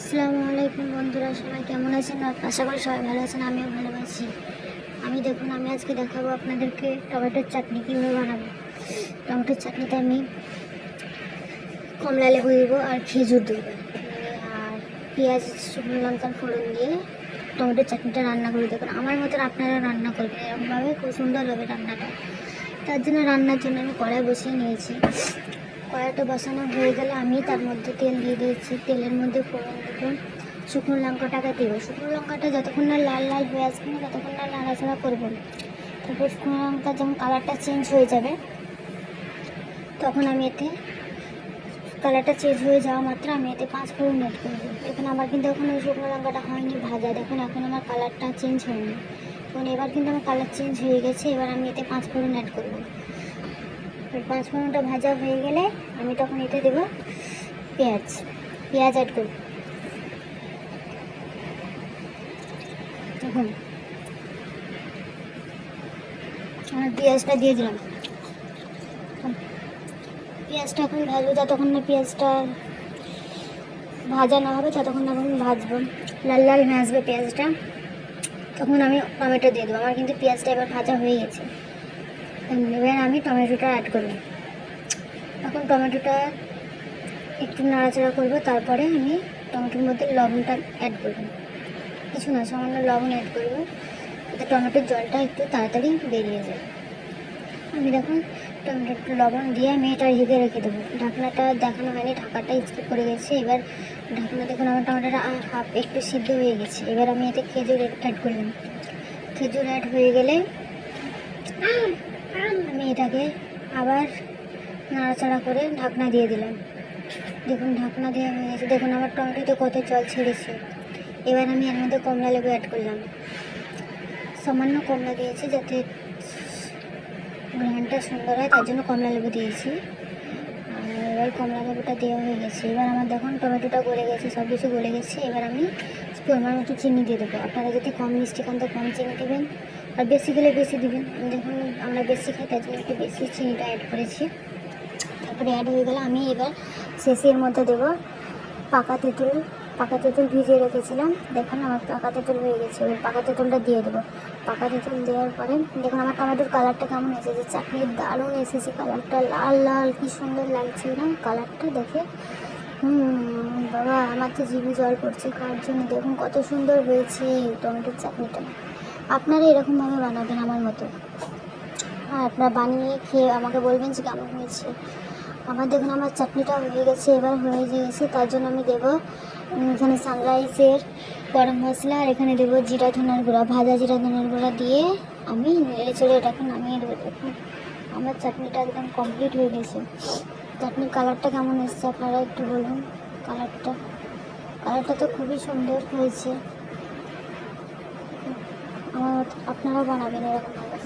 আসসালামু আলাইকুম বন্ধুরা, সবাই কেমন আছেন? আশা করি সবাই ভালো আছেন, আমিও ভালো আছি। আমি আজকে দেখাবো আপনাদেরকে টমেটোর চাটনি কীভাবে বানাবো। টমেটোর চাটনিতে আমি কমলা লেবু দেবো আর খেজুর দেবো, আর পেঁয়াজ শুকনো লঙ্কার ফোড়ন দিয়ে টমেটোর চাটনিটা রান্না করে দেবেন। আমার মতন আপনারা রান্না করবেন, এরকমভাবে খুব সুন্দর হবে রান্নাটা। তার জন্য রান্নার জন্য আমি কড়াই বসিয়ে নিয়েছি। কড়াইটা বসানো হয়ে গেলে আমি তার মধ্যে তেল দিয়ে দিয়েছি। তেলের মধ্যে ফোড়ন দেবো, শুকনো লঙ্কাটাকে দেবো। শুকনো লঙ্কাটা যতক্ষণ না লাল লাল হয়ে আসবে না ততক্ষণ না নাড়াচাড়া করবো। তারপর শুকনো লঙ্কা যখন কালারটা চেঞ্জ হয়ে যাবে তখন আমি এতে কালারটা চেঞ্জ হয়ে যাওয়া মাত্র আমি এতে 5 ফোড়ন অ্যাড করবো। দেখুন আমার কিন্তু এখন ওই শুকনো লঙ্কাটা হয়নি ভাজা, দেখুন এখন আমার কালারটা চেঞ্জ হয়নি। তখন এবার কিন্তু আমার কালার চেঞ্জ হয়ে গেছে। এবার আমি এতে 5 ফোড়ন অ্যাড করবো। 5 ফোড়নটা ভাজা হয়ে গেলে আমি তখন এতে দেবো পেঁয়াজ অ্যাড করব। দেখুন আমার পেঁয়াজটা দিয়ে দিলাম। পেঁয়াজটা এখন ভাজবো, যতক্ষণ না পেঁয়াজটা ভাজা না হবে ততক্ষণ না আমি ভাজবো। লাল লাল হয়ে আসবে পেঁয়াজটা, তখন আমি টমেটো দিয়ে দেবো। আমার কিন্তু পেঁয়াজটা এবার ভাজা হয়ে গেছে। এবার আমি টমেটোটা অ্যাড করব। এখন টমেটোটা একটু নাড়াচাড়া করবো, তারপরে আমি টমেটোর মধ্যে লবণটা অ্যাড করবো। কিছু না, সামান্য লবণ অ্যাড করবো, যাতে টমেটোর জলটা একটু তাড়াতাড়ি বেরিয়ে যায়। আমি দেখুন টমেটোর লবণ দিয়ে আমি এটা ঢেকে রেখে দেবো। ঢাকনাটা দেখানো হয়নি, ঢাকাটা স্কিপ করে গেছে। এবার ঢাকনা দেখুন আমার টমেটোটা হাফ একটু সিদ্ধ হয়ে গেছে। এবার আমি এতে খেজুর অ্যাড করলাম। খেজুর অ্যাড হয়ে গেলে আমি এটাকে আবার নাড়াচাড়া করে ঢাকনা দিয়ে দিলাম। দেখুন ঢাকনা দেওয়া হয়ে গেছে। দেখুন আমার টমেটোতে কত জল ছেড়েছে। এবার আমি এর মধ্যে কমলা লেবু অ্যাড করলাম। সামান্য কমলা দিয়েছি যাতে ঘ্রাণটা সুন্দর হয়, তার জন্য কমলা লেবু দিয়েছি। আর এবার কমলা লেবুটা দেওয়া হয়ে গেছে। এবার আমার দেখুন টমেটোটা গলে গেছে, সব কিছু গলে গেছে। এবার আমি পরিমাণ মতো চিনি দিয়ে দেবো। আপনারা যদি কম মিষ্টি খান তো কম চিনি দেবেন, আর বেশি খেলে বেশি দেবেন। দেখুন আমরা বেশি খাই তার জন্য একটু বেশি চিনিটা অ্যাড করেছি। তারপরে অ্যাড হয়ে গেলে আমি এবার শেষের মধ্যে দেবো পাকা তেঁতুল ভিজিয়ে রেখেছিলাম। দেখুন আমার পাকা তেঁতুল হয়ে গেছে। এবার পাকা তেঁতুলটা দিয়ে দেবো। পাকা তেঁতুল দেওয়ার পরে দেখুন আমার টমেটোর কালারটা কেমন এসেছে। চাটনির দারুণ এসেছে কালারটা, লাল লাল কি সুন্দর লাগছে না কালারটা দেখে। বাবা আমার তো জিভে জল পড়ছে খাওয়ার জন্য। দেখুন কত সুন্দর হয়েছে টমেটোর চাটনিটা। আপনারা এরকমভাবে বানাবেন আমার মতো, আর আপনারা বানিয়ে খেয়ে আমাকে বলবেন যে কেমন হয়েছে। আমার দেখুন আমার চাটনিটা হয়ে গেছে। এবার হয়ে গেছে, তার জন্য আমি দেবো এখানে সানরাইসের গরম মশলা, আর এখানে দেবো জিরা ধনের গুঁড়া, ভাজা জিরা ধনের গুঁড়া দিয়ে আমি নেড়ে চেড়ে এটাকে নামিয়ে দেবো। দেখুন আমার চাটনিটা একদম কমপ্লিট হয়ে গেছে। চাটনির কালারটা কেমন এসছে আপনারা একটু বলুন। কালারটা তো খুবই সুন্দর হয়েছে। আপনারাও বানাবেন এরকমভাবে।